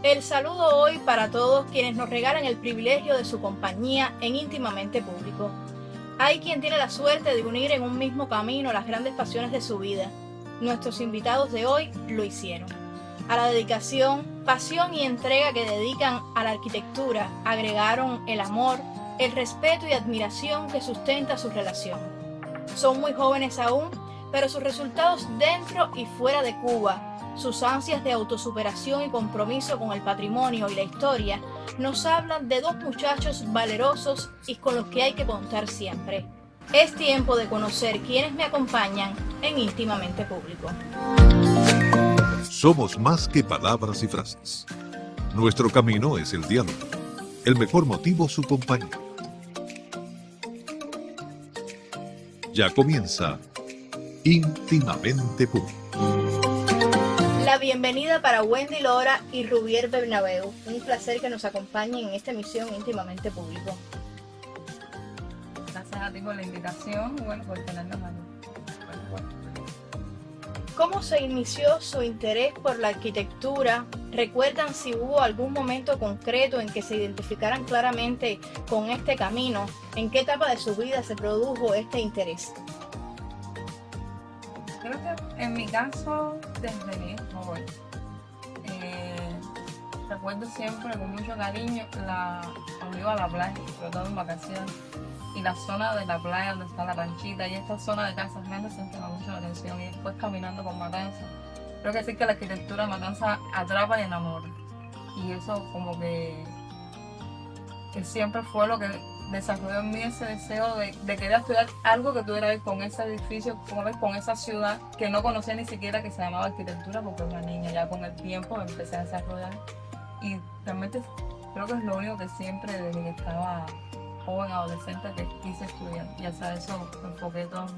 El saludo hoy para todos quienes nos regalan el privilegio de su compañía en Íntimamente Público. Hay quien tiene la suerte de unir en un mismo camino las grandes pasiones de su vida. Nuestros invitados de hoy lo hicieron. A la dedicación, pasión y entrega que dedican a la arquitectura agregaron el amor, el respeto y admiración que sustenta su relación. Son muy jóvenes aún, pero sus resultados dentro y fuera de Cuba, sus ansias de autosuperación y compromiso con el patrimonio y la historia, nos hablan de dos muchachos valerosos y con los que hay que contar siempre. Es tiempo de conocer quienes me acompañan en Íntimamente Público. Somos más que palabras y frases. Nuestro camino es el diálogo. El mejor motivo, su compañía. Ya comienza Íntimamente Público. La bienvenida para Wendy Lora y Rubier Bernabeu. Un placer que nos acompañen en esta emisión Íntimamente Público. Gracias a ti por la invitación y bueno, por tenernos aquí. ¿Cómo se inició su interés por la arquitectura? ¿Recuerdan si hubo algún momento concreto en que se identificaran claramente con este camino? ¿En qué etapa de su vida se produjo este interés? Creo que en mi caso, desde bien joven. Recuerdo siempre con mucho cariño cuando iba a la playa, sobre todo en vacaciones, y la zona de la playa donde está la ranchita y esta zona de casas grandes siempre me llama mucho la atención. Y después caminando por Matanza, creo que sí que la arquitectura de Matanza atrapa y enamora. Y eso como que siempre fue lo que desarrolló en mí ese deseo de querer estudiar algo que tuviera que ver con ese edificio, con esa ciudad que no conocía ni siquiera que se llamaba arquitectura, porque una niña ya con el tiempo me empecé a desarrollar y realmente creo que es lo único que siempre desde que estaba joven, adolescente, que quise estudiar y hasta eso enfoqué todos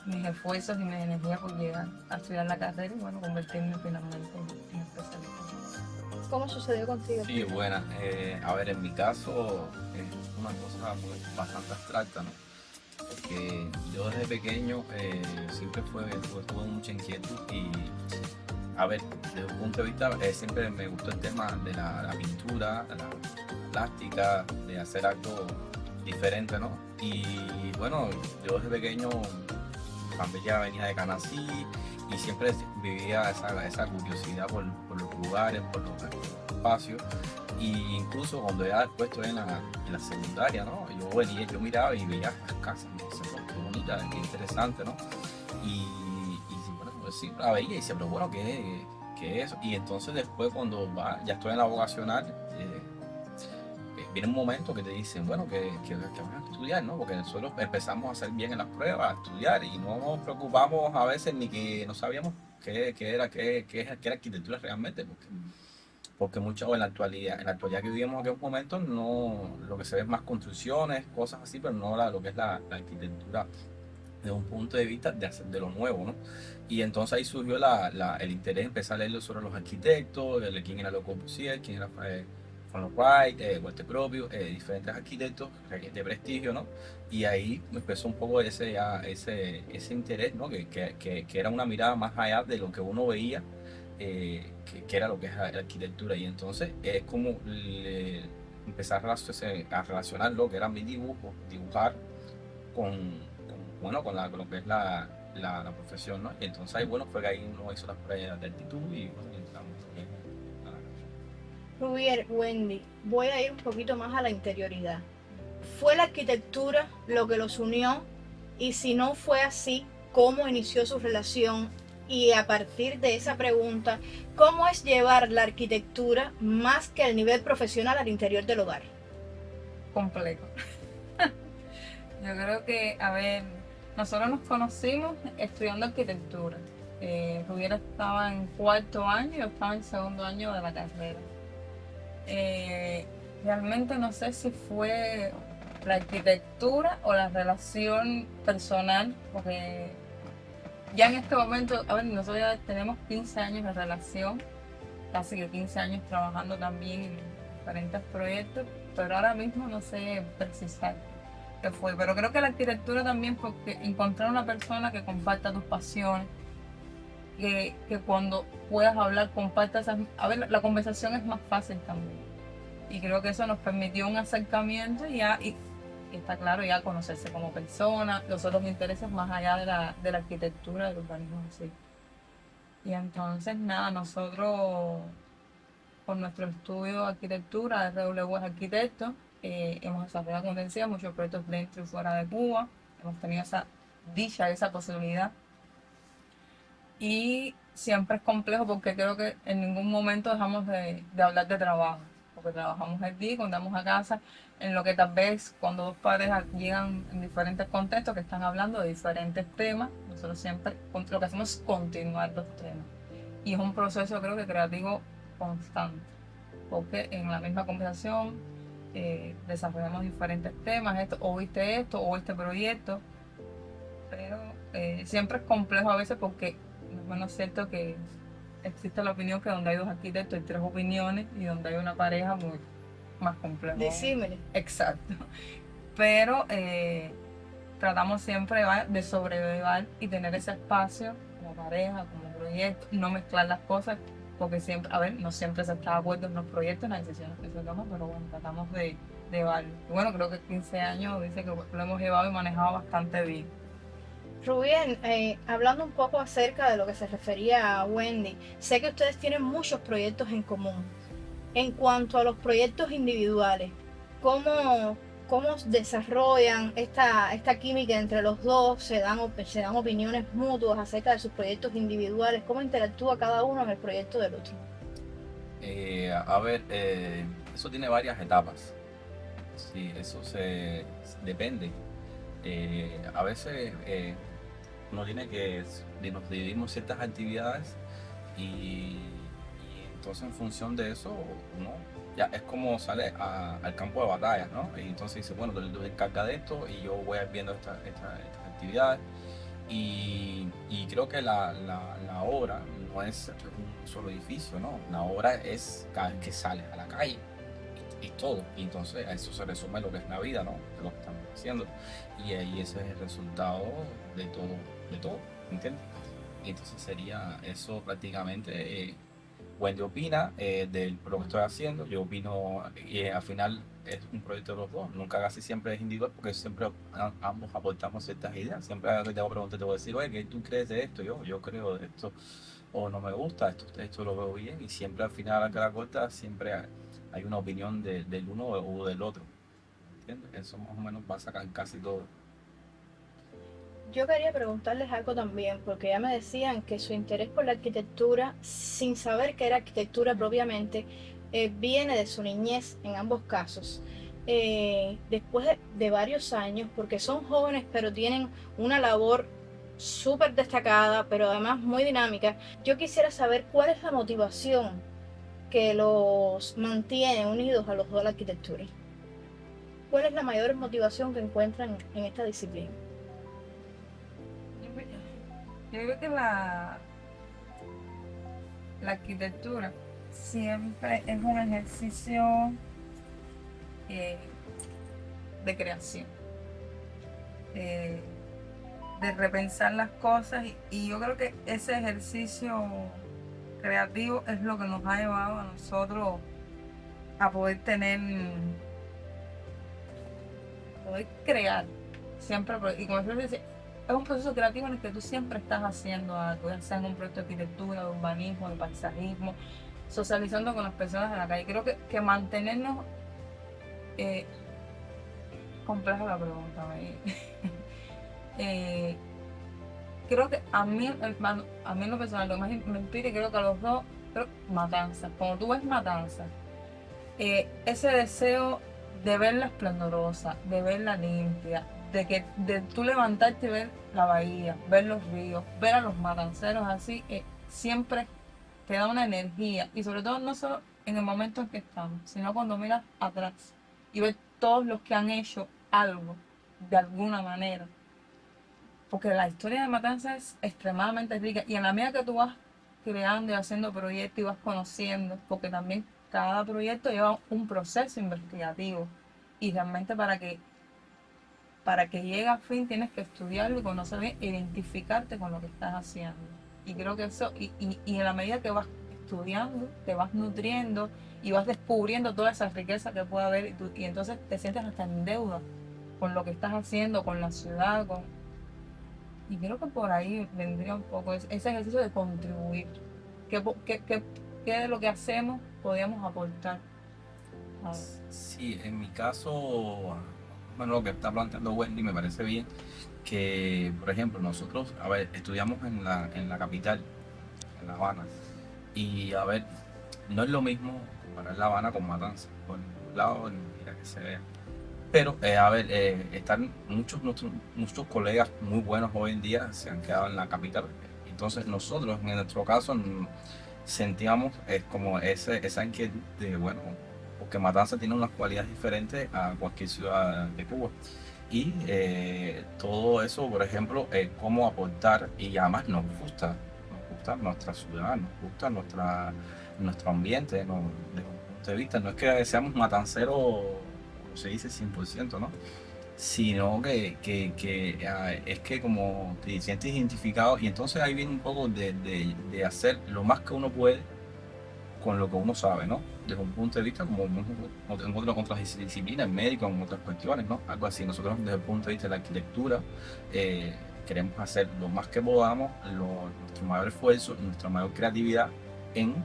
mis esfuerzos y mis energías por llegar a estudiar la carrera y bueno, convertirme finalmente en especialista. ¿Cómo sucedió contigo? Sí, buena. A ver, en mi caso es una cosa bastante abstracta, ¿no? Porque yo desde pequeño siempre tuve mucha inquietud y, a ver, desde un punto de vista, siempre me gustó el tema de la pintura, de la plástica, de hacer algo diferente, ¿no? Y bueno, yo desde pequeño, mi familia venía de Canasí y siempre vivía esa curiosidad por los lugares, por los espacios. Y incluso cuando ya después estoy en la secundaria, ¿no? Yo miraba y veía las casas, me decía, qué bonita, qué interesante, ¿no? Y bueno, pues sí, la veía y decía, pero bueno, ¿qué es eso? Y entonces después cuando ya estoy en la vocacional, viene un momento que te dicen, bueno, que vas a estudiar, ¿no? Porque nosotros empezamos a hacer bien en las pruebas, a estudiar y no nos preocupamos a veces ni que no sabíamos qué era arquitectura realmente, porque mucho en la actualidad que vivimos en aquellos momentos, no, lo que se ve es más construcciones, cosas así, pero no lo que es la arquitectura desde un punto de vista de lo nuevo, ¿no? Y entonces ahí surgió el interés de empezar a leer sobre los arquitectos, de quién era Le Corbusier, quién era Von Wright, Walter Gropius, diferentes arquitectos de prestigio, ¿no? Y ahí empezó un poco ese interés, ¿no? Que era una mirada más allá de lo que uno veía, que era lo que es la arquitectura. Y entonces es como empezar a relacionar lo que era mi dibujar con lo que es la profesión, ¿no? Y entonces ahí, bueno, fue que ahí uno hizo las pruebas de actitud y bueno, entramos en la carrera. Rubier, Wendy, voy a ir un poquito más a la interioridad. ¿Fue la arquitectura lo que los unió? Y si no fue así, ¿cómo inició su relación? Y a partir de esa pregunta, ¿cómo es llevar la arquitectura más que el nivel profesional al interior del hogar? Complejo. Yo creo que, a ver, nosotros nos conocimos estudiando arquitectura. Rubiera estaba en cuarto año y yo estaba en segundo año de la carrera. Realmente no sé si fue la arquitectura o la relación personal, porque ya en este momento, a ver, nosotros ya tenemos 15 años de relación, casi que 15 años trabajando también en diferentes proyectos, pero ahora mismo no sé precisar qué fue. Pero creo que la arquitectura también, porque encontrar una persona que comparta tus pasiones, que cuando puedas hablar, compartas, a ver, la conversación es más fácil también. Y creo que eso nos permitió un acercamiento y está claro, ya conocerse como persona, los otros intereses más allá de la arquitectura, del urbanismo así. Y entonces, nada, nosotros con nuestro estudio de arquitectura, RW es arquitecto, hemos desarrollado, como te decía, muchos proyectos dentro y fuera de Cuba, hemos tenido esa dicha, esa posibilidad. Y siempre es complejo porque creo que en ningún momento dejamos de hablar de trabajo, porque trabajamos el día y contamos a casa, en lo que tal vez cuando dos parejas llegan en diferentes contextos que están hablando de diferentes temas, nosotros siempre lo que hacemos es continuar los temas. Y es un proceso, creo que creativo constante, porque en la misma conversación desarrollamos diferentes temas, o este proyecto, pero siempre es complejo a veces porque no es menos cierto que existe la opinión que donde hay dos arquitectos hay tres opiniones y donde hay una pareja muy más complejo. Disímile. Exacto. Pero tratamos siempre de sobrellevar y tener ese espacio como pareja, como proyecto, no mezclar las cosas, porque siempre, a ver, no siempre se está de acuerdo en los proyectos, en las decisiones que se toman, pero bueno, tratamos de llevarlo. Y bueno, creo que 15 años dice que lo hemos llevado y manejado bastante bien. Rubén, hablando un poco acerca de lo que se refería a Wendy, sé que ustedes tienen muchos proyectos en común. En cuanto a los proyectos individuales, ¿cómo desarrollan esta química entre los dos? ¿Se dan opiniones mutuas acerca de sus proyectos individuales? ¿Cómo interactúa cada uno en el proyecto del otro? Eso tiene varias etapas. Sí, depende. A veces uno tiene que nos dividimos ciertas actividades y entonces en función de eso uno ya es como sale al campo de batalla, ¿no? Y entonces dice, bueno, tú te encargas de esto y yo voy viendo estas actividades y creo que la obra no es un solo edificio, ¿no? La obra es cada vez que sales a la calle y todo, y entonces a eso se resume lo que es la vida, ¿no? De lo que estamos haciendo, y ahí ese es el resultado de todo, ¿entiendes? Y entonces sería eso prácticamente. Wendy opina de lo que estoy haciendo, yo opino, y al final es un proyecto de los dos, nunca casi siempre es individual porque siempre ambos aportamos ciertas ideas. Siempre que te voy a preguntar, te voy a decir, oye, ¿qué tú crees de esto? Yo creo de esto, o no me gusta, esto lo veo bien, y siempre al final, a la corta, siempre hay una opinión del uno o del otro, ¿entiendes? Eso más o menos va a sacar casi todo. Yo quería preguntarles algo también, porque ya me decían que su interés por la arquitectura, sin saber que era arquitectura propiamente, viene de su niñez en ambos casos. Después de varios años, porque son jóvenes pero tienen una labor súper destacada, pero además muy dinámica, yo quisiera saber cuál es la motivación que los mantiene unidos a los dos a la arquitectura. ¿Cuál es la mayor motivación que encuentran en esta disciplina? Yo creo que la arquitectura siempre es un ejercicio de creación, de repensar las cosas y yo creo que ese ejercicio creativo es lo que nos ha llevado a nosotros a poder crear siempre, y como yo decía, es un proceso creativo en el que tú siempre estás haciendo algo, ya sea en un proyecto de arquitectura, de urbanismo, de paisajismo, socializando con las personas en la calle. Creo que mantenernos, compleja la pregunta, creo que a mí en lo personal, lo más me inspira, y creo que a los dos, Matanza. Cuando tú ves Matanza, ese deseo de verla esplendorosa, de verla limpia, de tú levantarte y ver la bahía, ver los ríos, ver a los matanceros así, siempre te da una energía, y sobre todo no solo en el momento en que estamos, sino cuando miras atrás y ves todos los que han hecho algo de alguna manera, porque la historia de Matanza es extremadamente rica, y en la medida que tú vas creando y haciendo proyectos y vas conociendo, porque también cada proyecto lleva un proceso investigativo, y realmente para que llegue a fin tienes que estudiarlo y conocer bien, identificarte con lo que estás haciendo. Y creo que eso, y en la medida que vas estudiando, te vas nutriendo y vas descubriendo toda esa riqueza que puede haber y entonces te sientes hasta en deuda con lo que estás haciendo, con la ciudad, y creo que por ahí vendría un poco ese ejercicio de contribuir. ¿Qué de lo que hacemos podríamos aportar? Sí, en mi caso, bueno, lo que está planteando Wendy me parece bien, que por ejemplo nosotros, a ver, estudiamos en la capital, en La Habana, y a ver, no es lo mismo comparar La Habana con Matanzas, por un lado, mira que se vea. Pero, a ver, están muchos colegas muy buenos hoy en día, se han quedado en la capital. Entonces nosotros, en nuestro caso, sentíamos como esa inquietud de, bueno, porque Matanzas tiene unas cualidades diferentes a cualquier ciudad de Cuba. Y todo eso, por ejemplo, cómo aportar, y además nos gusta nuestra ciudad, nos gusta nuestro ambiente, ¿no? Desde un punto de vista, no es que seamos matanceros, como se dice, 100%, ¿no? Sino es que como te sientes identificado, y entonces ahí viene un poco de hacer lo más que uno puede con lo que uno sabe, ¿no? Desde un punto de vista como en otras disciplinas, médico, en otras cuestiones, ¿no? Algo así. Nosotros desde el punto de vista de la arquitectura queremos hacer lo más que podamos, nuestro mayor esfuerzo, nuestra mayor creatividad en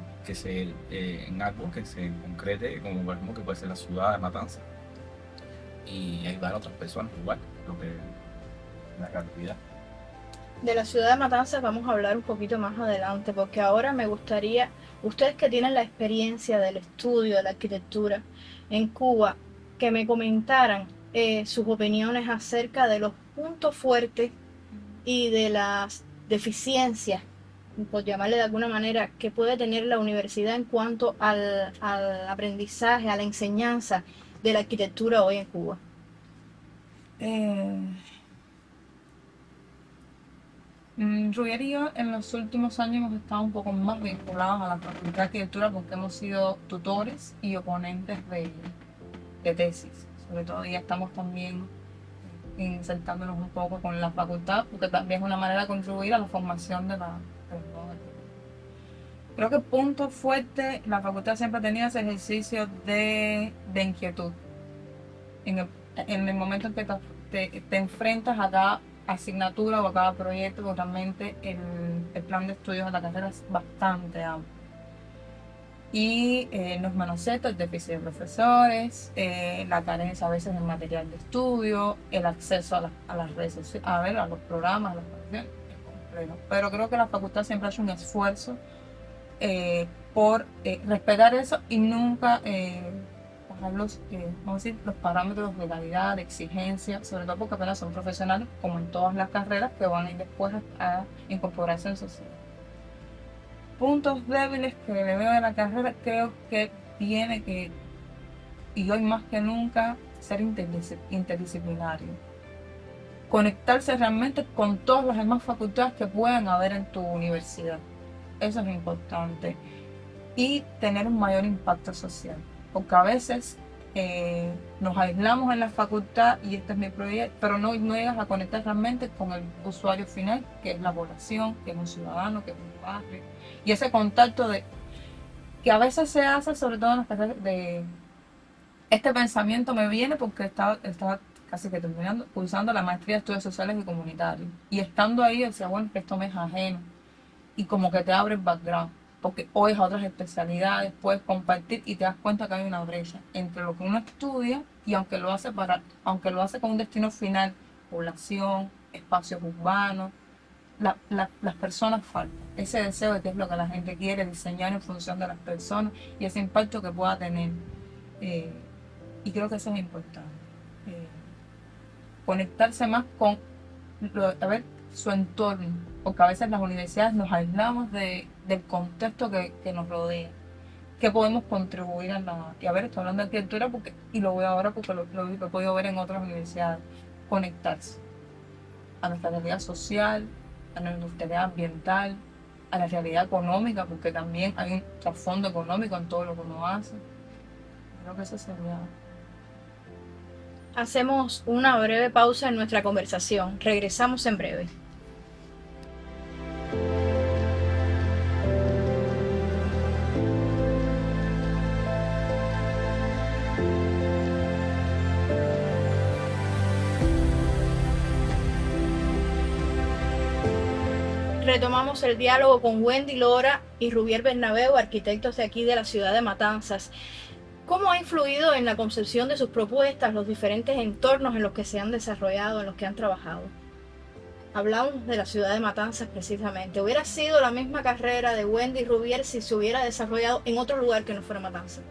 algo que se concrete, como por ejemplo que puede ser la ciudad de Matanzas, y ayudar a otras personas igual, lo que la creatividad. De la ciudad de Matanzas vamos a hablar un poquito más adelante, porque ahora me gustaría, ustedes que tienen la experiencia del estudio de la arquitectura en Cuba, que me comentaran sus opiniones acerca de los puntos fuertes y de las deficiencias, por llamarle de alguna manera, que puede tener la universidad en cuanto al aprendizaje, a la enseñanza de la arquitectura hoy en Cuba. Rubier y yo en los últimos años hemos estado un poco más vinculados a la Facultad de Arquitectura porque hemos sido tutores y oponentes de tesis, sobre todo ya estamos también insertándonos un poco con la facultad porque también es una manera de contribuir a la formación de la Creo que punto fuerte, la facultad siempre ha tenido ese ejercicio de inquietud. En el momento en que te enfrentas a cada asignatura o a cada proyecto, porque realmente el plan de estudios de la carrera es bastante amplio. Y los manosetos, el déficit de profesores, la carencia a veces del material de estudio, el acceso a las redes sociales, a los programas, a las formaciones, es complejo. Pero creo que la facultad siempre ha hecho un esfuerzo por respetar eso y nunca bajar los parámetros de calidad, de exigencia, sobre todo porque apenas son profesionales, como en todas las carreras, que van a ir después a incorporarse en sociedad. Puntos débiles que le veo de la carrera, creo que tiene que, y hoy más que nunca, ser interdisciplinario. Conectarse realmente con todas las demás facultades que puedan haber en tu universidad. Eso es importante. Y tener un mayor impacto social. Porque a veces nos aislamos en la facultad y este es mi proyecto, pero no llegas a conectar realmente con el usuario final, que es la población, que es un ciudadano, que es un barrio. Y ese contacto que a veces se hace, sobre todo en las carreras de... Este pensamiento me viene porque estaba casi que terminando, cursando la maestría de estudios sociales y comunitarios. Y estando ahí decía, bueno, que esto me es ajeno. Y como que te abre el background, porque oyes a otras especialidades, puedes compartir y te das cuenta que hay una brecha entre lo que uno estudia y aunque lo hace con un destino final, población, espacios urbanos, las personas faltan. Ese deseo de qué es lo que la gente quiere, diseñar en función de las personas y ese impacto que pueda tener. Y creo que eso es importante. Conectarse más con su entorno, porque a veces las universidades nos aislamos del contexto que nos rodea, que podemos contribuir y a ver, estoy hablando de arquitectura y lo veo ahora porque lo he podido ver en otras universidades, conectarse a nuestra realidad social, a nuestra realidad ambiental, a la realidad económica, porque también hay un trasfondo económico en todo lo que uno hace. Creo que eso sería... Hacemos una breve pausa en nuestra conversación. Regresamos en breve. retomamos el diálogo con Wendy Lora y Rubiel Bernabeu, arquitectos de aquí de la ciudad de Matanzas. ¿Cómo ha influido en la concepción de sus propuestas los diferentes entornos en los que se han desarrollado, en los que han trabajado? Hablamos de la ciudad de Matanzas precisamente. ¿Hubiera sido la misma carrera de Wendy y Rubiel si se hubiera desarrollado en otro lugar que no fuera Matanzas?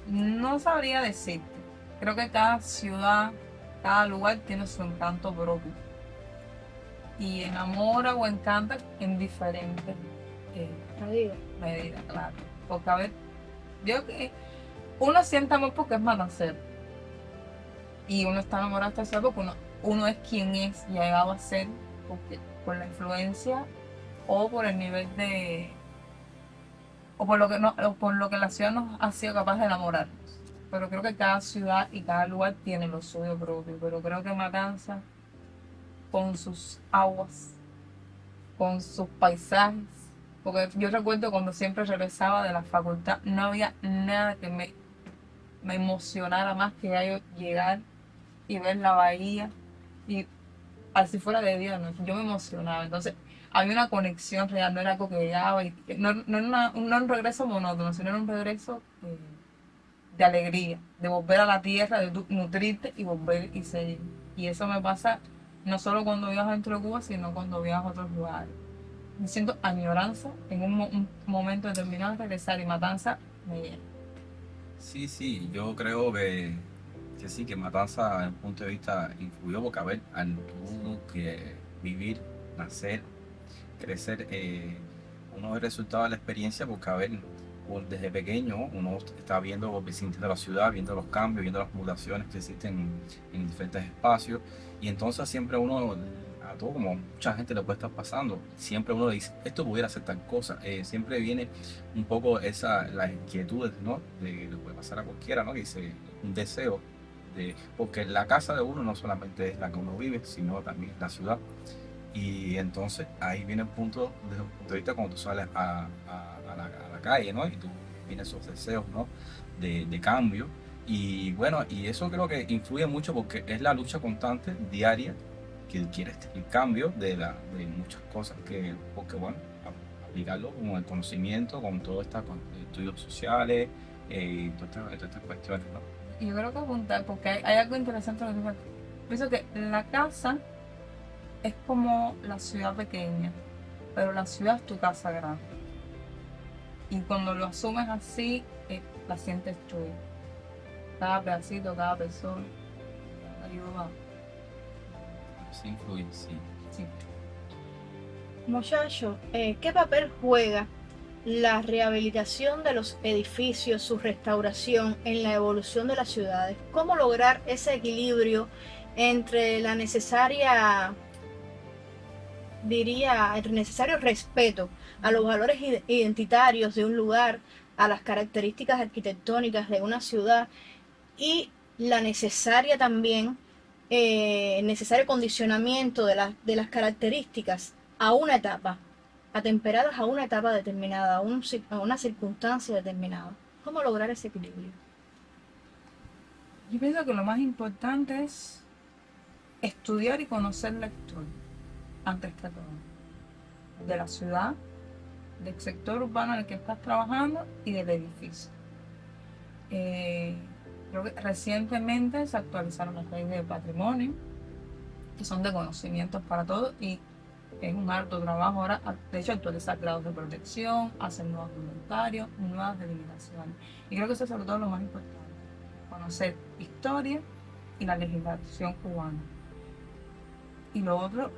No sabría decirte. Creo que cada ciudad, cada lugar tiene su encanto propio. Y enamora o encanta en diferentes medidas, claro. Porque a ver, yo que uno siente amor porque es matancero. Y uno está enamorado hasta eso porque uno es quien es y ha llegado a ser por la influencia o por el nivel de... o por lo que la ciudad nos ha sido capaz de enamorarnos. Pero creo que cada ciudad y cada lugar tiene lo suyo propio. Pero creo que Matanzas, con sus aguas, con sus paisajes, porque yo recuerdo cuando siempre regresaba de la facultad, no había nada que me emocionara más que yo llegar y ver la bahía, y así fuera de día, ¿no? Yo me emocionaba. Entonces había una conexión real, no era algo que llegaba, y no era un regreso monótono, sino era un regreso de alegría, de volver a la tierra, de nutrirte y volver y seguir. Y eso me pasa no solo cuando viajo dentro de Cuba, sino cuando viajo a otros lugares. Me siento añoranza en un momento determinado de regresar, y Matanza me llena. Sí, yo creo que sí, que Matanza, desde un punto de vista, influyó, porque a ver, al tú que vivir, nacer, crecer, uno ve el resultado de la experiencia, porque a ver, desde pequeño uno está viendo, sintiendo la ciudad, viendo los cambios, viendo las mutaciones que existen en diferentes espacios, y entonces siempre uno, a todo, como mucha gente le puede estar pasando, siempre uno dice, esto pudiera ser tal cosa. Siempre viene un poco las inquietudes, ¿no? De que le puede pasar a cualquiera, ¿no? Que dice un deseo, porque la casa de uno no solamente es la que uno vive, sino también la ciudad. Y entonces ahí viene el punto, desde un punto de vista, cuando tú sales a la calle, ¿no? Y tú tienes esos deseos, ¿no? De cambio. Y bueno, y eso creo que influye mucho, porque es la lucha constante, diaria, que quieres el cambio de muchas cosas, porque bueno, aplicarlo con el conocimiento, con todo esto, con estudios sociales, y todas estas cuestiones, ¿no? Y yo creo que apuntar, porque hay algo interesante en lo que dices. Pienso que la casa es como la ciudad pequeña, pero la ciudad es tu casa grande. Y cuando lo asumes así, la sientes tuya. Cada pedacito, cada persona, ayuda. Sí, influye, sí. Sí. Muchachos, ¿qué papel juega la rehabilitación de los edificios, su restauración en la evolución de las ciudades? ¿Cómo lograr ese equilibrio entre el necesario respeto a los valores identitarios de un lugar, a las características arquitectónicas de una ciudad, y la necesaria también, el necesario condicionamiento de las características a una etapa, atemperadas a una etapa determinada, a una circunstancia determinada? ¿Cómo lograr ese equilibrio? Yo pienso que lo más importante es estudiar y conocer la historia, antes que todo, de la ciudad, del sector urbano en el que estás trabajando y del edificio. Creo que recientemente se actualizaron las leyes de patrimonio, que son de conocimientos para todos, y es un harto trabajo ahora, de hecho, actualizar grados de protección, hacer nuevos inventarios, nuevas delimitaciones. Y creo que eso es sobre todo lo más importante, conocer historia y la legislación cubana. Y lo otro,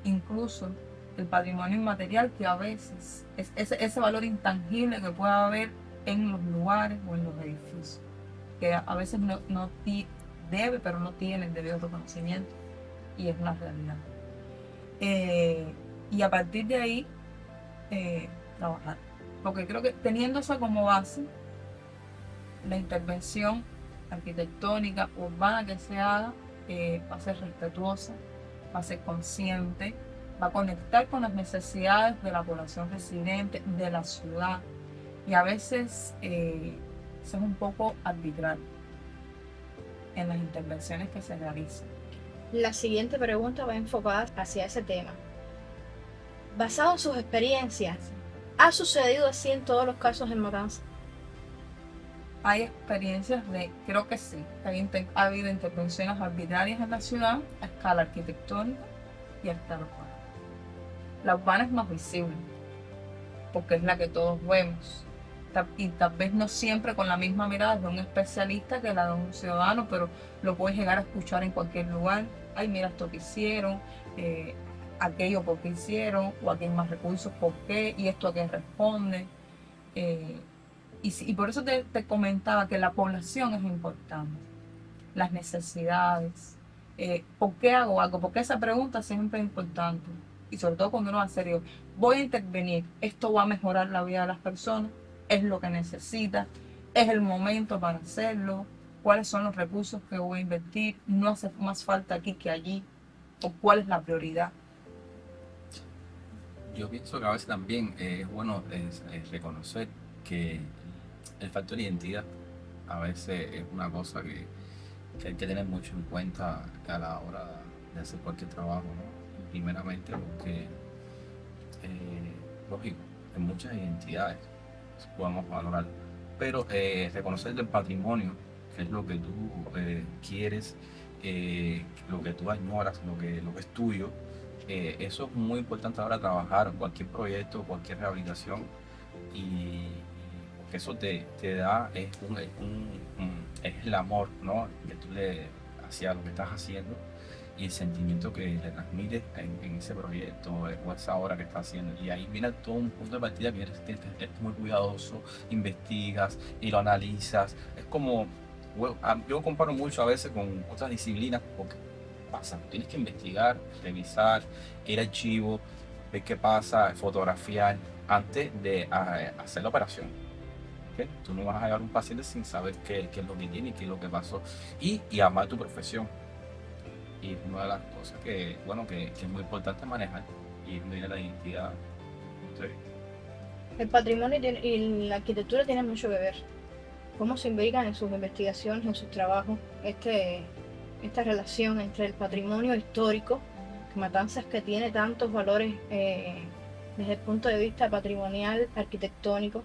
incluso el patrimonio inmaterial, que a veces es ese valor intangible que puede haber en los lugares o en los edificios, que a veces no debe, pero no tiene el debido reconocimiento, y es una realidad. Y a partir de ahí, trabajar. Porque creo que teniendo eso como base, la intervención arquitectónica, urbana que se haga, va a ser respetuosa, va a ser consciente, va a conectar con las necesidades de la población residente, de la ciudad, y a veces eso es un poco arbitrario en las intervenciones que se realizan. La siguiente pregunta va enfocada hacia ese tema. Basado en sus experiencias, ¿ha sucedido así en todos los casos en Matanzas? Hay experiencias creo que sí, ha habido intervenciones arbitrarias en la ciudad a escala arquitectónica y a escala urbana. La urbana es más visible, porque es la que todos vemos. Y tal vez no siempre con la misma mirada de un especialista que la de un ciudadano, pero lo puedes llegar a escuchar en cualquier lugar. Ay, mira esto que hicieron, aquello por qué hicieron, o aquí hay más recursos por qué, y esto a qué responde. Y por eso te comentaba que la población es importante, las necesidades, ¿por qué hago algo? Porque esa pregunta siempre es importante. Y sobre todo cuando uno va a serio, voy a intervenir, esto va a mejorar la vida de las personas, es lo que necesita, es el momento para hacerlo, cuáles son los recursos que voy a invertir, no hace más falta aquí que allí, o cuál es la prioridad. Yo pienso que a veces también es bueno es reconocer que el factor identidad a veces es una cosa que hay que tener mucho en cuenta a la hora de hacer cualquier trabajo, ¿no? Primeramente porque, lógico, en muchas identidades podemos valorar, pero reconocer el patrimonio, que es lo que tú quieres, lo que tú añoras, lo que es tuyo, eso es muy importante ahora trabajar en cualquier proyecto, cualquier rehabilitación, y porque eso te da es el amor, ¿no? Que tú le hacia lo que estás haciendo y el sentimiento que le transmites en ese proyecto o esa obra que estás haciendo. Y ahí viene todo un punto de partida que eres muy cuidadoso, investigas y lo analizas. Es como, bueno, yo comparo mucho a veces con otras disciplinas porque pasa, tienes que investigar, revisar, ir al archivo, ver qué pasa, fotografiar antes de hacer la operación. ¿Okay? Tú no vas a llevar a un paciente sin saber qué es lo que tiene y qué es lo que pasó y amar tu profesión. Y una de las cosas que es muy importante manejar y viene la identidad. Sí. El patrimonio y la arquitectura tienen mucho que ver. ¿Cómo se imbrican en sus investigaciones, en sus trabajos, esta relación entre el patrimonio histórico, Matanzas que tiene tantos valores desde el punto de vista patrimonial, arquitectónico?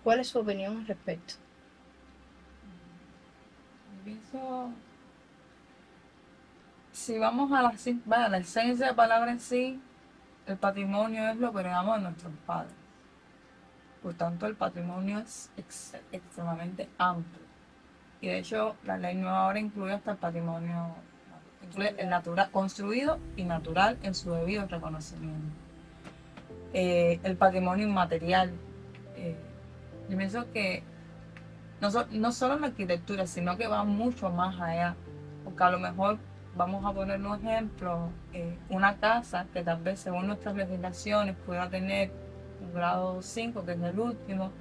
¿Cuál es su opinión al respecto? Pienso, si vamos a la esencia de la palabra en sí, el patrimonio es lo que heredamos de nuestros padres. Por tanto, el patrimonio es extremadamente amplio. Y de hecho, la ley nueva ahora incluye hasta el patrimonio, incluye el natural, construido y natural en su debido reconocimiento. El patrimonio inmaterial. Yo pienso que no solo en la arquitectura, sino que va mucho más allá. Porque a lo mejor, vamos a poner un ejemplo, una casa que tal vez según nuestras legislaciones pueda tener un grado 5, que es el último,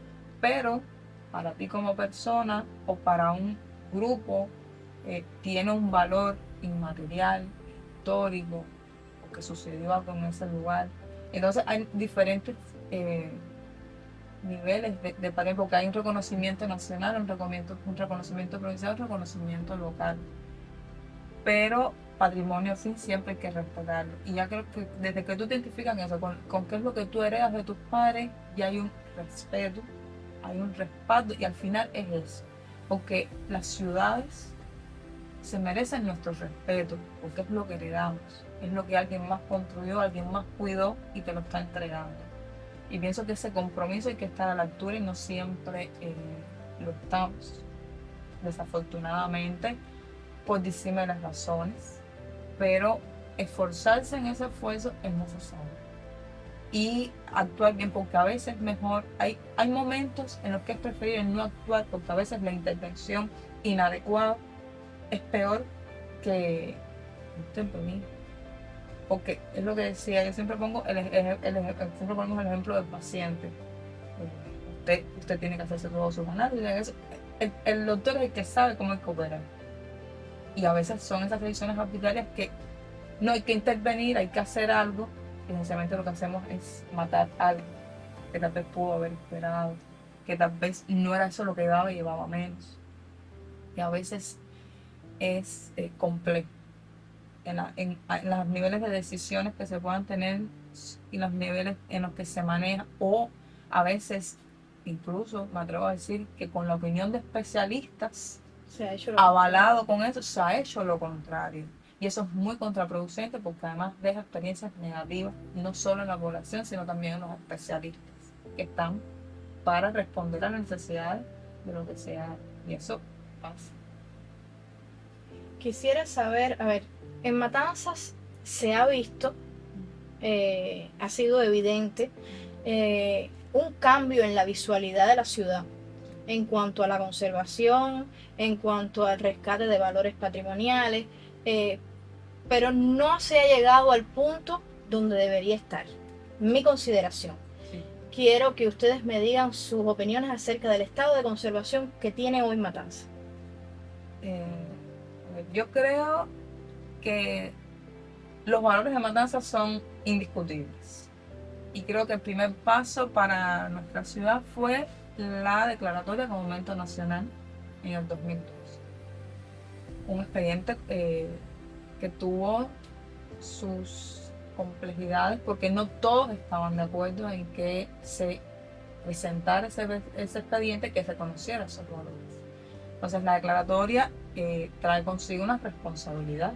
pero para ti como persona o para un grupo tiene un valor inmaterial, histórico, porque sucedió algo en ese lugar. Entonces hay diferentes niveles de patrimonio, porque hay un reconocimiento nacional, un reconocimiento provincial, un reconocimiento local. Pero patrimonio sí siempre hay que respetarlo. Y ya creo que desde que tú te identificas eso, con qué es lo que tú heredas de tus padres, ya hay un respeto, hay un respaldo y al final es eso. Porque las ciudades se merecen nuestro respeto, porque es lo que heredamos, es lo que alguien más construyó, alguien más cuidó y te lo está entregando. Y pienso que ese compromiso hay que estar a la altura y no siempre lo estamos, desafortunadamente, por disímiles razones, pero esforzarse en ese esfuerzo es necesario. Y actuar bien, porque a veces mejor, hay momentos en los que es preferible no actuar, porque a veces la intervención inadecuada es peor que intervenir. Porque es lo que decía, yo siempre pongo siempre ponemos el ejemplo del paciente. Usted tiene que hacerse todos sus análisis. El doctor es el que sabe cómo hay que operar. Y a veces son esas decisiones arbitrarias que no hay que intervenir, hay que hacer algo. Y esencialmente lo que hacemos es matar algo que tal vez pudo haber esperado, que tal vez no era eso lo que daba y llevaba menos. Y a veces es complejo en los niveles de decisiones que se puedan tener y los niveles en los que se maneja, o a veces incluso me atrevo a decir que con la opinión de especialistas Se ha hecho lo avalado con eso, se ha hecho lo contrario. Y eso es muy contraproducente porque además deja experiencias negativas, no solo en la población, sino también en los especialistas que están para responder a las necesidades de lo que sea. Y eso pasa. Quisiera saber, a ver, en Matanzas se ha visto, ha sido evidente, un cambio en la visualidad de la ciudad en cuanto a la conservación, en cuanto al rescate de valores patrimoniales, pero no se ha llegado al punto donde debería estar. Mi consideración. Sí. Quiero que ustedes me digan sus opiniones acerca del estado de conservación que tiene hoy Matanzas. Yo creo que los valores de Matanzas son indiscutibles. Y creo que el primer paso para nuestra ciudad fue la declaratoria como monumento nacional en el 2002. Un expediente que tuvo sus complejidades porque no todos estaban de acuerdo en que se presentara ese expediente, que se conociera esos valores. Entonces la declaratoria trae consigo una responsabilidad.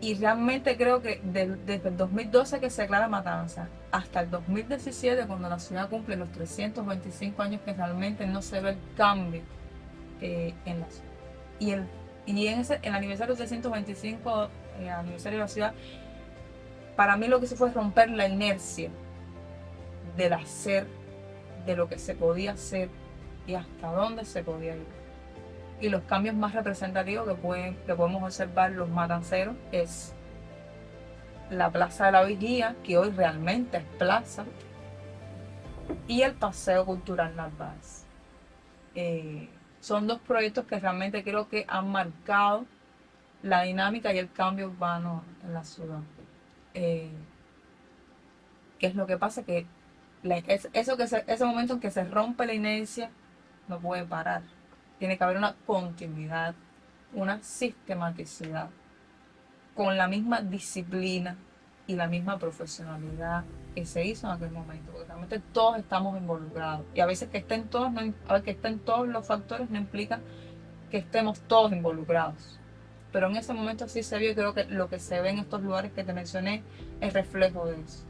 Y realmente creo que desde el 2012 que se declara Matanzas hasta el 2017, cuando la ciudad cumple los 325 años, que realmente no se ve el cambio en la ciudad. Y en el aniversario 325, aniversario de la ciudad, para mí lo que se fue romper la inercia del hacer, de lo que se podía hacer y hasta dónde se podía ir. Y los cambios más representativos que podemos observar los matanceros es la Plaza de la Vigía, que hoy realmente es plaza, y el Paseo Cultural Narváez. Son dos proyectos que realmente creo que han marcado la dinámica y el cambio urbano en la ciudad. ¿Qué es lo que pasa? Que ese momento en que se rompe la inercia no puede parar. Tiene que haber una continuidad, una sistematicidad, con la misma disciplina y la misma profesionalidad que se hizo en aquel momento, porque realmente todos estamos involucrados. Y a veces que estén todos los factores no implica que estemos todos involucrados. Pero en ese momento sí se vio, y creo que lo que se ve en estos lugares que te mencioné es reflejo de eso.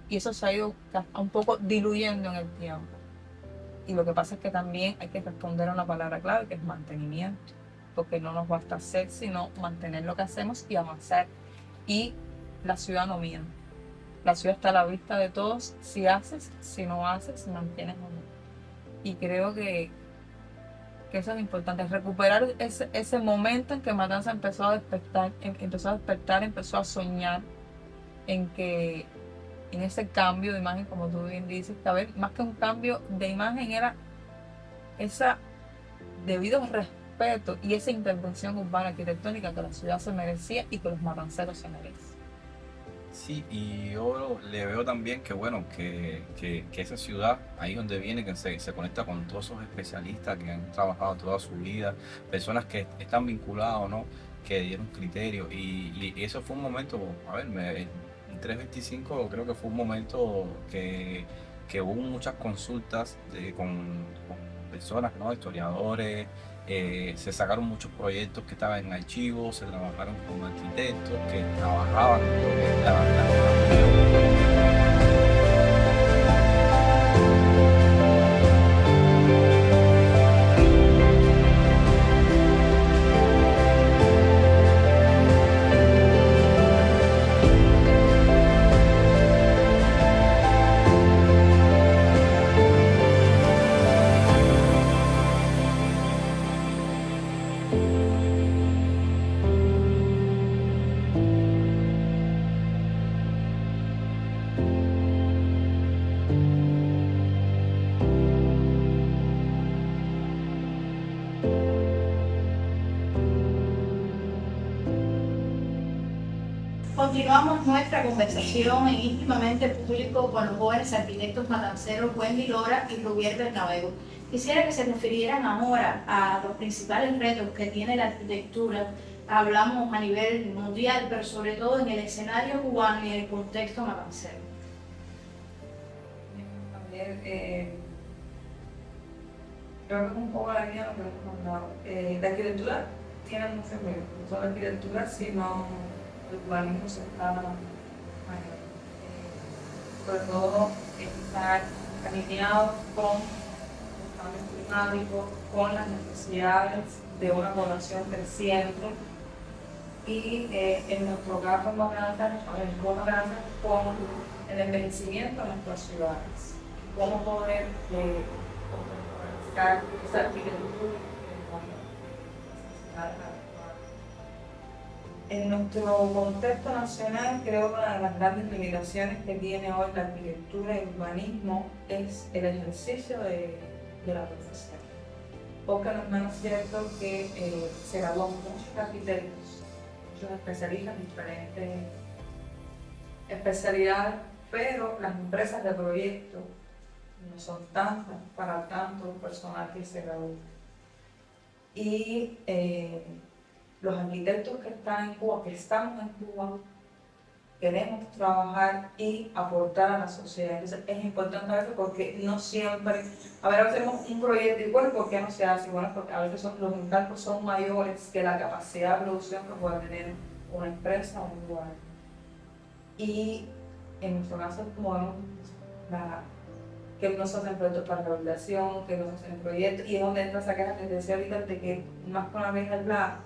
Y eso se ha ido un poco diluyendo en el tiempo. Y lo que pasa es que también hay que responder a una palabra clave, que es mantenimiento, porque no nos basta hacer, sino mantener lo que hacemos y avanzar. Y la ciudad no miente. La ciudad está a la vista de todos, si haces, si no haces, si mantienes o no. Y creo que eso es importante, recuperar ese momento en que Matanza empezó a despertar, empezó a soñar en ese cambio de imagen, como tú bien dices, que a ver, más que un cambio de imagen era ese debido respeto y esa intervención urbana arquitectónica que la ciudad se merecía y que los matanceros se merecen. Sí, y yo le veo también que bueno, que esa ciudad, ahí donde viene, que se conecta con todos esos especialistas que han trabajado toda su vida, personas que están vinculadas, ¿no?, que dieron criterios, y eso fue un momento, a ver, en 325 creo que fue un momento que hubo muchas consultas con personas, ¿no?, historiadores. Se sacaron muchos proyectos que estaban en archivos, se trabajaron con arquitectos que trabajaban en lo que es la Continuamos nuestra conversación en Íntimamente Público con los jóvenes arquitectos matanceros Wendy Lora y Rubiel Bernabeu. Quisiera que se refirieran ahora a los principales retos que tiene la arquitectura. Hablamos a nivel mundial, pero sobre todo en el escenario cubano y en el contexto matancero. También, creo que es un poco la línea de lo que hemos hablado. La arquitectura tiene muchos retos, no solo la arquitectura, sino el urbanismo se está sobre todo estar alineados con los cambios climáticos, con las necesidades de una población creciente y en nuestro caso en Guanacaste, con el envejecimiento de nuestras ciudades. Cómo poder buscar esa arquitectura en nuestro contexto nacional. Creo que una de las grandes limitaciones que tiene hoy la arquitectura y el urbanismo es el ejercicio de la profesión. Porque no es menos cierto que se gradúan muchos arquitectos, muchos especialistas en diferentes especialidades, pero las empresas de proyecto no son tantas para tanto personal que se gradúa. Y los arquitectos que están en Cuba, que estamos en Cuba, queremos trabajar y aportar a la sociedad. Entonces es importante eso porque no siempre, a veces hacemos un proyecto y bueno, ¿por qué no se hace? Bueno, porque a veces los encargos son mayores que la capacidad de producción que puede tener una empresa o un lugar. Y en nuestro caso, como vemos, que no se hacen proyectos para rehabilitación, que no se hacen proyectos, y es donde entra esa queja que te decía ahorita de que más con la vieja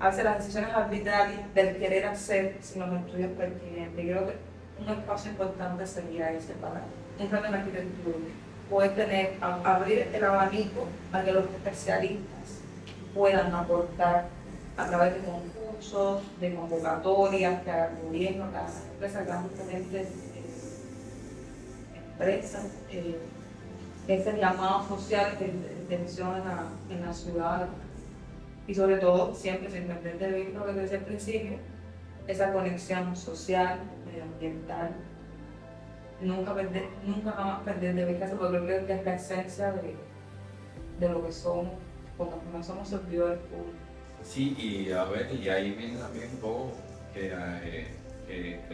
a veces las decisiones arbitrarias del querer hacer sin los estudios pertinentes. Creo que un espacio importante sería ese para un plan de arquitectura, poder tener, abrir el abanico para que los especialistas puedan aportar a través de concursos, de convocatorias, que haga el gobierno, que haga las empresas, que hagan diferentes empresas, ese llamado social de intención en la ciudad. Y sobre todo, siempre sin perder de vista lo que decía al principio, esa conexión social, medioambiental. Nunca jamás perder de vista eso, porque creo que es la esencia de lo que somos, cuando no somos servidores públicos. Sí, y a ver, y ahí viene también un poco que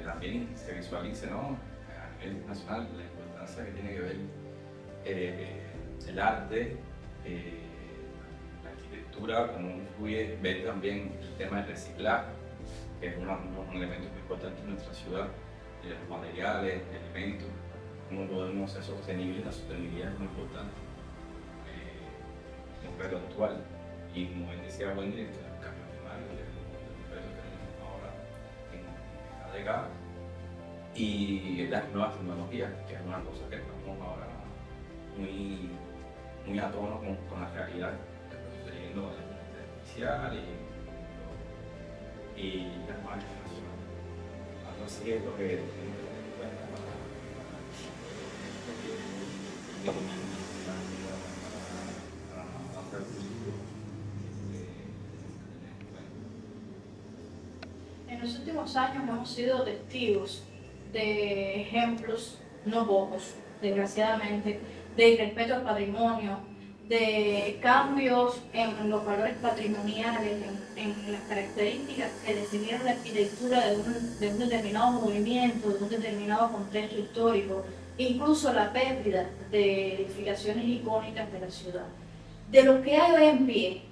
también se visualice, ¿no? A nivel nacional, la importancia que tiene que ver el arte, la arquitectura, cómo influye, ver también el tema del reciclaje, que es un elemento muy importante en nuestra ciudad, los materiales, elementos, cómo podemos ser sostenibles. La sostenibilidad es muy importante, un reto actual. Y como bien decía Wendy, el cambio climático, el reto que tenemos ahora en esta década, y las nuevas tecnologías, que es una cosa que estamos ahora muy a tono con la realidad que está sucediendo en la inteligencia artificial y las nuevas generaciones. Algo así es lo que tenemos que tener en cuenta para hacer el futuro. En los últimos años hemos sido testigos de ejemplos no pocos, desgraciadamente, de irrespeto al patrimonio, de cambios en los valores patrimoniales, en las características que definieron la arquitectura de un determinado movimiento, de un determinado contexto histórico, incluso la pérdida de edificaciones icónicas de la ciudad. De los que hay hoy en pie,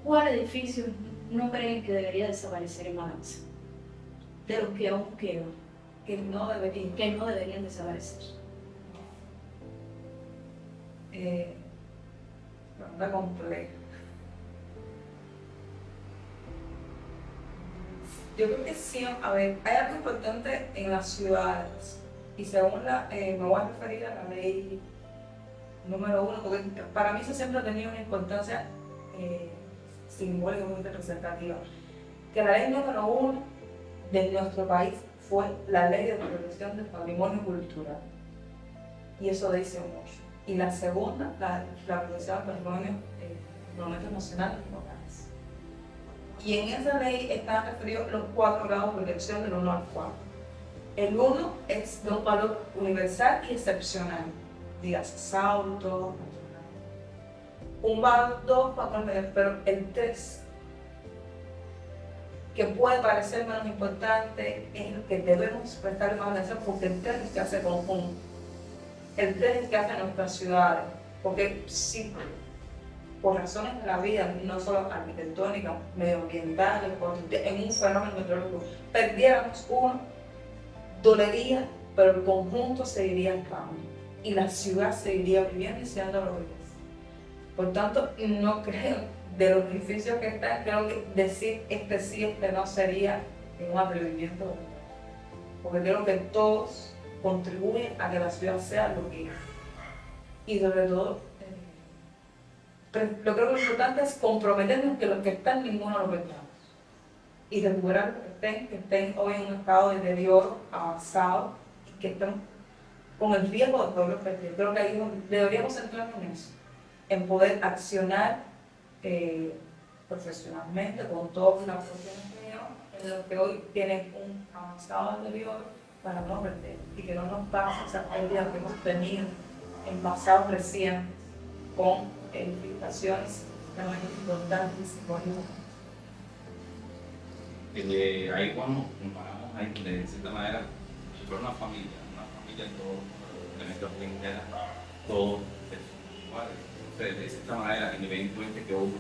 ¿cuál edificio no creen que debería desaparecer en Matanza? De los que aún quedan, que no deberían desaparecer. Pregunta compleja. Yo creo que sí, a ver, hay algo importante en las ciudades, y según me voy a referir a la ley número 1, porque para mí eso siempre ha tenido una importancia simbólica muy representativa, que la ley número 1 de nuestro país fue la ley de protección del patrimonio cultural, y eso dice mucho. Y la segunda, la protección del patrimonio nacional y locales. Y en esa ley están referidos los 4 grados de protección del 1 al 4. El 1 es de un valor universal y excepcional, dígase Sauto, un bar, dos patrones, pero el tres, que puede parecer menos importante, es lo que debemos prestar más atención, porque el tres es el que hace conjunto. El tres es el que hace nuestras ciudades, porque si por razones de la vida, no solo arquitectónicas, medioambientales, en un fenómeno meteorológico, perdiéramos uno, dolería, pero el conjunto seguiría en cambio y la ciudad seguiría viviendo y siendo lo que es. Por tanto, no creo, de los edificios que están, creo que decir este sí, este no sería un atrevimiento, porque creo que todos contribuyen a que la ciudad sea lo que es. Y sobre todo, yo creo que lo importante es comprometernos que los que están, ninguno lo perdamos. Y recuperar los que estén hoy en un estado de deterioro avanzado y que estén con el riesgo de poderlos perder. Creo que ahí deberíamos centrarnos en eso, en poder accionar profesionalmente con todas las profesiones en los que hoy tienen un avanzado deterioro para no perder y que no nos pase esa pérdida que hemos tenido en pasados recientes con edificaciones importantes y bonitas. Ahí cuando comparamos ahí de cierta manera, si fuera una familia todos los elementos que integran, todos iguales. Entonces, de cierta manera, independientemente que uno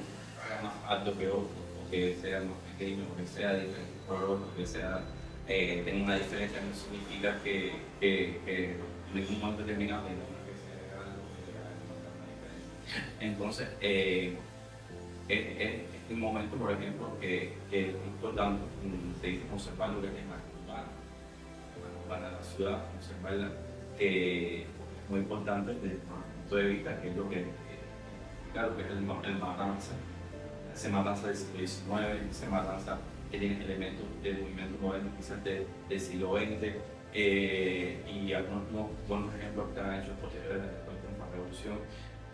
sea más alto que otro, o que sea más pequeño, o que sea de diferente color, o que sea, tenga una diferencia, no significa que en ningún momento determinado tenga que sea algo que tenga una diferencia. Entonces, es un momento, por ejemplo, que es importante conservar lo que es más urbana, la ciudad, conservarla, es muy importante desde el punto de vista que es lo que, claro, que es el matanza, ese matanza del siglo XIX, ese matanza que tiene elementos del movimiento moderno, quizás del siglo XX, y algunos buenos ejemplos que han hecho posteriores de la revolución,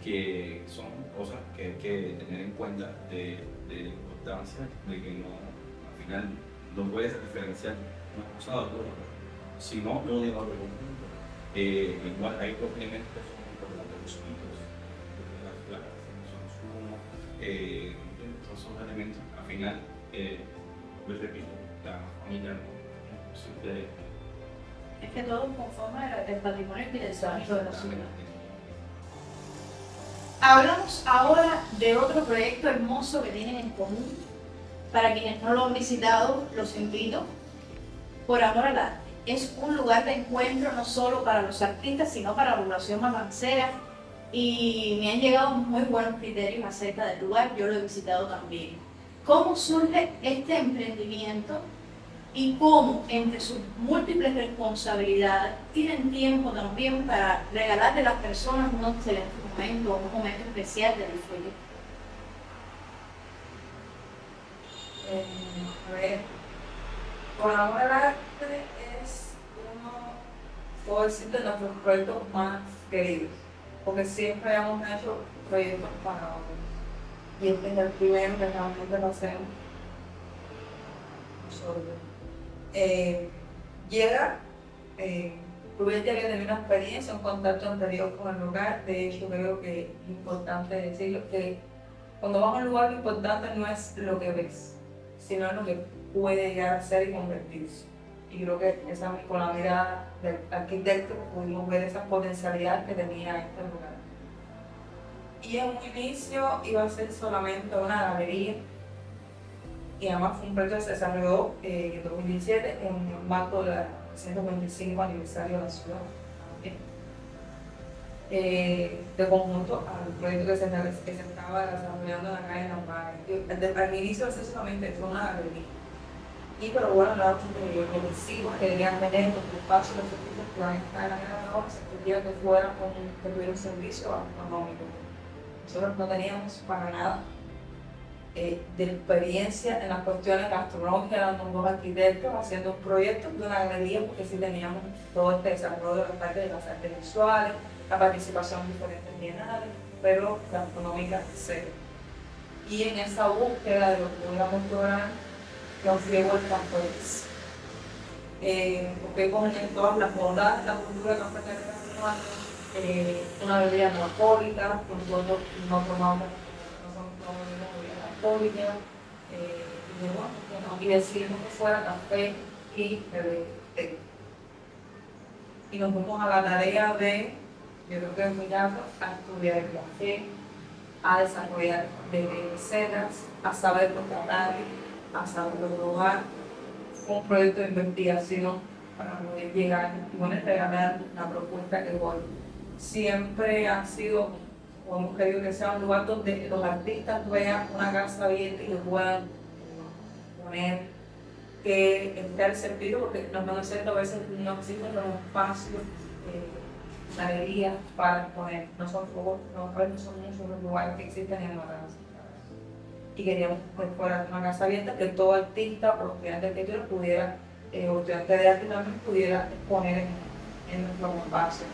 que son cosas que hay que tener en cuenta de la importancia de que no, al final no puedes diferenciar una cosa de otra, sino lo de otro conjunto. Igual hay otros elementos que son importantes, los mitos, la consumo, son elementos, al final, les repito, la familia no siempre. Es que todo conforma el patrimonio arquitectónico de la ciudad. Hablamos ahora de otro proyecto hermoso que tienen en común. Para quienes no lo han visitado, los invito. Por Amor al Arte. Es un lugar de encuentro no solo para los artistas, sino para la población mamancera. Y me han llegado muy buenos criterios acerca del lugar, yo lo he visitado también. ¿Cómo surge este emprendimiento? Y cómo, entre sus múltiples responsabilidades, tienen tiempo también para regalarle a las personas un excelente momento, un momento especial de disfrute. A ver, Por Amor al Arte es uno, puedo decir, de nuestros proyectos más queridos, porque siempre hemos hecho proyectos para otros. Y este es el primero que realmente lo hacemos. Rubén ya había tenido una experiencia, un contacto anterior con el lugar. De hecho, creo que es importante decirlo, que cuando vas a un lugar, lo importante no es lo que ves, sino lo que puede llegar a ser y convertirse. Y creo que con la mirada del arquitecto pudimos ver esa potencialidad que tenía este lugar. Y en un inicio iba a ser solamente una galería, y además fue un proyecto que se desarrolló en 2017 en el marco del 125 aniversario de la ciudad. De conjunto al proyecto que se estaba desarrollando en la calle Navarra. Al inicio fue solamente una galería. Pero bueno, los objetivos que querían tener los espacios, los servicios que van a estar en la calle Navarra, se quería que tuviera un servicio económico. Nosotros no teníamos para nada de experiencia en las cuestiones gastronómicas, éramos dos arquitectos haciendo un proyecto de una galería, porque sí teníamos todo este desarrollo de la parte de las artes visuales, la participación en diferentes bienales, pero gastronómica cero. Y en esa búsqueda de lo que pudiéramos lograr, nos llegó el Campoes. Porque con todas las bondades de la cultura cafetera, una bebida no alcohólica, nosotros no tomamos bebida alcohólica, y decidimos que fuera café y té. Y nos fuimos a la tarea de, yo creo que es muy largo, a estudiar el café, a desarrollar recetas, a saberlo tratar, a saberlo probar. Un proyecto de investigación para poder llegar y bueno, regalar la propuesta que hoy siempre ha sido, o hemos querido que sea un lugar donde los artistas vean una casa abierta y que puedan poner, que esté al servicio, porque normalmente a veces no existen los espacios, galerías para exponer. No son muchos los lugares que existen en la casa. Y queríamos que fuera una casa abierta, que todo artista o estudiante de arquitectura pudiera, o estudiante de arte también pudiera exponer en nuestro espacio.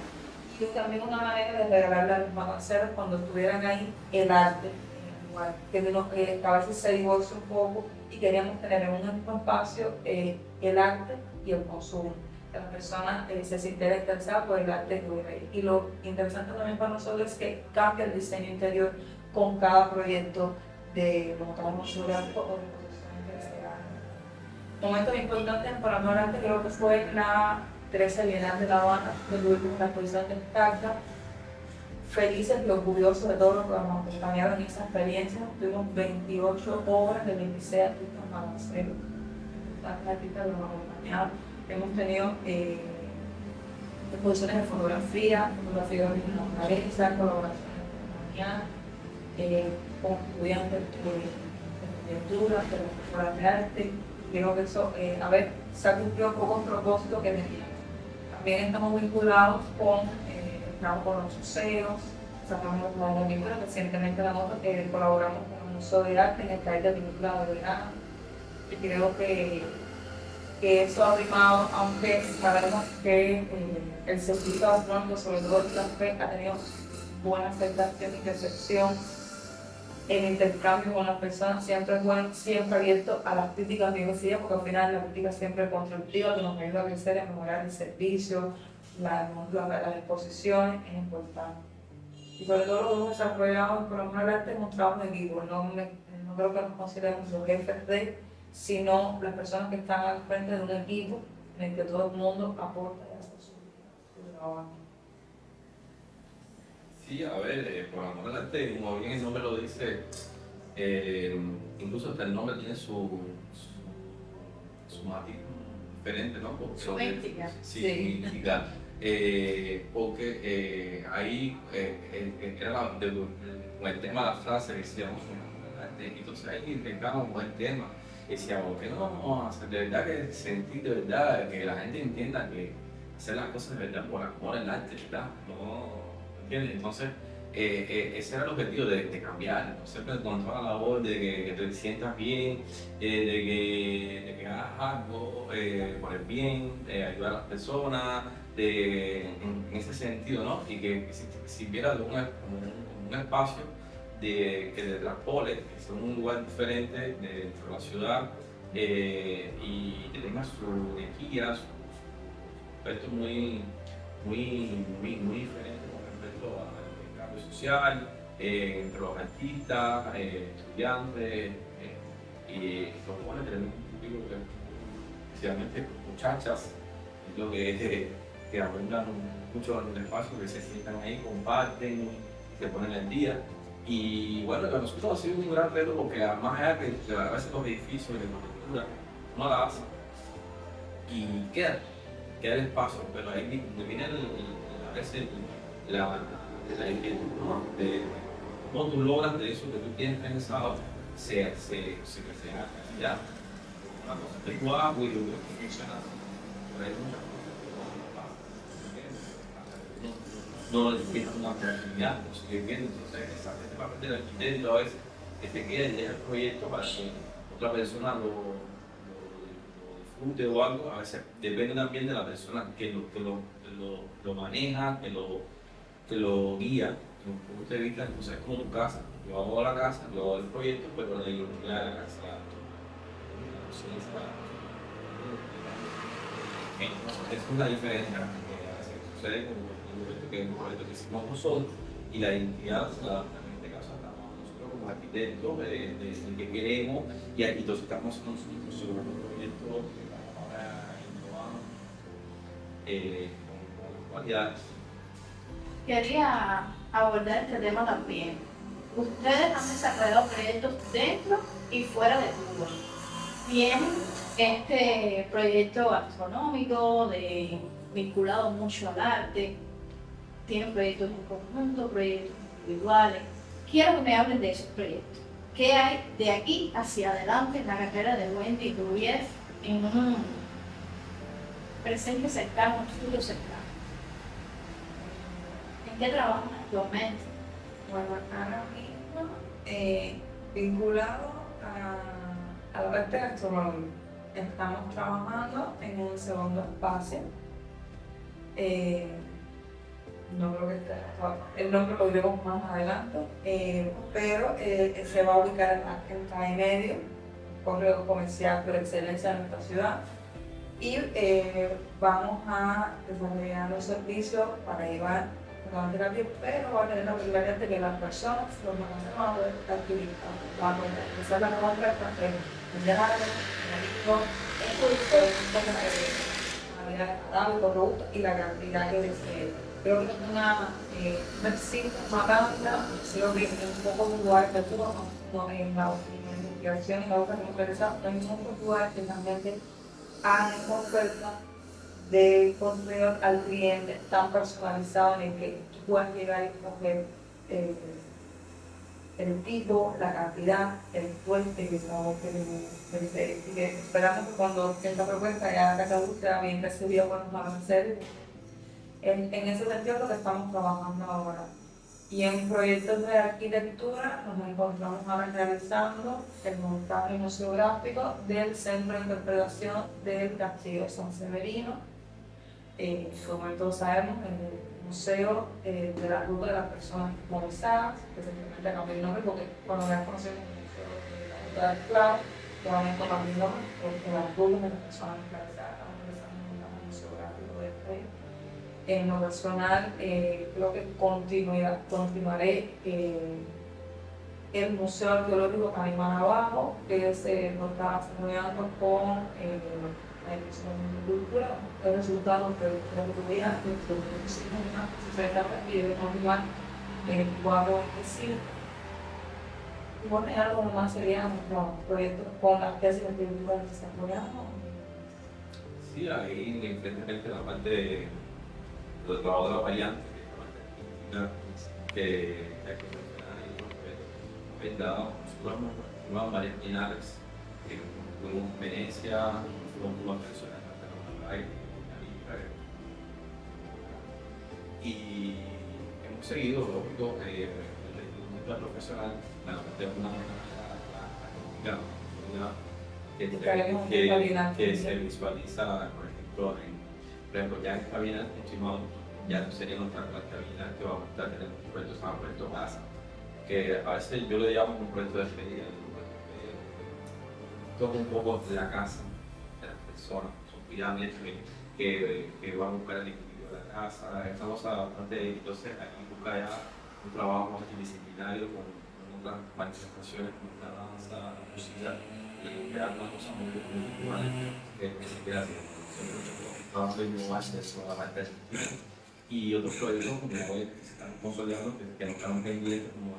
Y también una manera de regalarle a los mataceros cuando estuvieran ahí el arte en el lugar, que a veces se divorcia un poco y queríamos tener en un mismo espacio el arte y el consumo. Que las personas se sintieran interesadas por el arte que hubiera ahí. Y lo interesante también para nosotros es que cambia el diseño interior con cada proyecto de los trabajos geográficos o de exposiciones que se hagan. Momentos importantes para nosotros creo que fue la 13 Bienal de La Habana, donde tuvimos la exposición de Tacta. Felices y orgullosos de todos los que nos acompañaron en esa experiencia. Tuvimos 28 obras de 26 artistas mataceros, artistas que nos acompañaron. Hemos tenido exposiciones de fotografía de naturaleza, colaboraciones con mañana, con estudiantes de arquitectura, de las escuelas de arte. Creo que eso, se ha cumplido un poco el propósito que tenía. También estamos vinculados con el trabajo con los museos, sacamos una película, recientemente colaboramos con el Museo de Arte en el taller de película de verano. Y creo que eso ha primado, aunque sabemos que el servicio astronómico, sobre todo el café, ha tenido buena aceptación y recepción. El intercambio con las personas siempre es bueno, siempre abierto a las críticas diversas, porque al final la crítica siempre es constructiva, que nos ayuda a crecer, a mejorar el servicio, las exposiciones, es importante. Y sobre todo lo que hemos desarrollado por lo menos el arte es un trabajo de equipo, no creo que nos consideremos los jefes sino las personas que están al frente de un equipo en el que todo el mundo aporta y hace su trabajo. Sí, a ver, por amor al arte, como bien el nombre lo dice, incluso hasta el nombre tiene su matiz diferente, ¿no? Su mística. Sí, mística. Porque ahí era con el tema de la frase que decíamos, entonces ahí intentamos con el tema, decíamos que no vamos a hacer, de verdad que sentir de verdad, que la gente entienda que hacer las cosas de verdad por amor al arte, ¿verdad? No, ¿entiendes? Entonces, ese era el objetivo de cambiar, ¿no? Siempre encontrar la labor de que te sientas bien, de que hagas algo por el bien, ayudar a las personas, en ese sentido, ¿no? Y que sirviera de un espacio que te transpone, que sea un lugar diferente dentro de la ciudad y que tenga su energía, su aspecto muy diferente con respecto al cambio social, entre los artistas, estudiantes y los jóvenes. Tenemos un público que especialmente muchachas, lo que abundan mucho en el espacio, que se sientan ahí, comparten, se ponen al día. Y bueno, para nosotros ha sido un gran reto porque más allá que a veces los edificios de la arquitectura no la hacen y queda el espacio, pero ahí viene a veces la inquietud, ¿no? De cómo tú logras de eso que tú tienes pensado se haga realidad. Una cosa que tú hagas y lo que funciona, pero hay muchas cosas no necesitas una oportunidad, no sigue viendo, entonces ese papel del arquitecto a veces te queda y deja el proyecto para que otra persona lo disfrute o algo, a veces depende también de la persona que lo maneja, que lo guía, desde un punto de vista, entonces es como tu casa, yo hago la casa, yo hago el proyecto, pero la identidad de la casa, la conciencia, es una diferencia que a veces sucede con un proyecto que hicimos nosotros, y la identidad, en este caso, estamos nosotros como arquitectos de que queremos, y aquí entonces estamos haciendo un proyecto que vamos ahora innovando con cualidades. Quería abordar este tema también. Ustedes han desarrollado proyectos dentro y fuera de Cuba. Tienen este proyecto gastronómico vinculado mucho al arte, tienen proyectos en conjunto, proyectos individuales. Quiero que me hablen de esos proyectos. ¿Qué hay de aquí hacia adelante en la carrera de Wendy Gruyev en un presente cercano, un futuro cercano? ¿En qué trabajan actualmente? Bueno, ahora mismo vinculado a la parte gastronómica. Estamos trabajando en un segundo espacio. No creo que el nombre lo diremos más adelante, pero se va a ubicar en Calle Medio, correo comercial por excelencia de nuestra ciudad. Y vamos a desarrollar un servicio para llevar la terapia, pero va a tener la particularidad de que las personas, los mandantes van a poder adquirir, van a poder empezar la nueva oferta en diario, en producto, la calidad de producto y la cantidad que desee. Creo que es una banda, creo que en pocos lugares de Cuba, no en la investigación y la otra que hemos realizado, no hay muchos lugares que realmente hagan oferta de consumidor al cliente tan personalizado en el que tú puedas llegar y escoger el tipo, la cantidad, el fuerte que sabor que desee. Así que esperamos que cuando esta propuesta ya la casa sea bien recibida por los avances. En ese sentido es lo que estamos trabajando ahora. Y en proyectos de arquitectura nos encontramos ahora realizando el montaje museográfico del Centro de Interpretación del Castillo de San Severino. Como todos sabemos, el Museo de la Ruta de las Personas Esclavizadas, que se implementa a cambio de nombre, porque cuando ya conocemos el Museo de la Ruta del Esclavo, probablemente cambio de nombre, porque las rutas de las personas esclavizadas estamos realizando un montaje museográfico de este. En lo personal, creo que continuaré el Museo Arqueológico Caimán Abajo, que se lo está desarrollando con la Dirección de Cultura. El resultado que todavía se debe continuar en el cuadro específico. Y bueno, ya algo más serían los proyectos con las tesis de arquitectura que se están desarrollando. Sí, ahí evidentemente la parte del trabajo de la variante, que hay que mencionar y vendado unas varias finales, como Venecia, como personas y hemos seguido, lógico, la profesional, la parte de una que se visualiza, por ejemplo, ya en cabina estimado, ya no sería nuestra cabina que vamos a estar en un proyecto, se llama Proyecto Casa, que a veces yo le llamo un proyecto de despedida, todo un poco de la casa, de las personas, son pirámides que van a buscar el equilibrio de la casa, estamos bastante, entonces aquí busca ya un trabajo multidisciplinario con otras manifestaciones como la danza, la música, y crear una cosa muy cultural que se queda haciendo. Vamos a innovar eso a la parte y otros proyectos como hoy que se están consolidando, que no están pendientes, como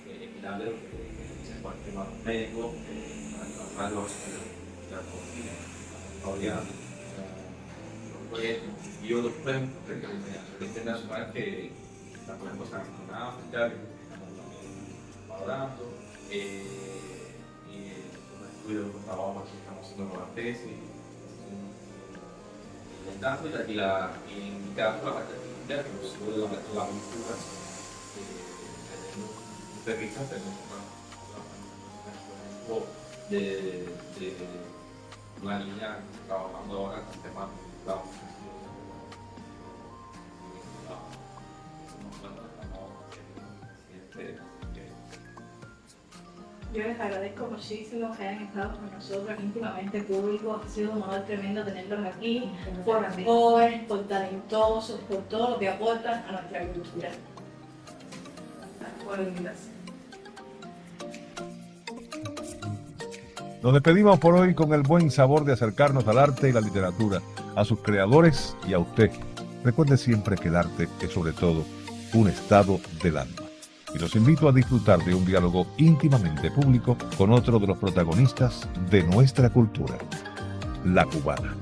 el Equinable, que se puede quemar un médico, para los y otros proyectos internacionales que están por ejemplo en África, que estamos también valorando, y un estudio de trabajo que estamos haciendo con la tesis, y en mi caso la parte de la cultura, de risa, de una niña trabajando ahora con temas Yo les agradezco muchísimo que hayan estado con nosotros íntimamente públicos. Ha sido un honor tremendo tenerlos aquí, por jóvenes, por talentosos, por todo lo que aportan a nuestra cultura. Gracias por la invitación. Nos despedimos por hoy con el buen sabor de acercarnos al arte y la literatura, a sus creadores y a usted. Recuerde siempre que el arte es sobre todo un estado del alma. Y los invito a disfrutar de un diálogo íntimamente público con otro de los protagonistas de nuestra cultura, la cubana.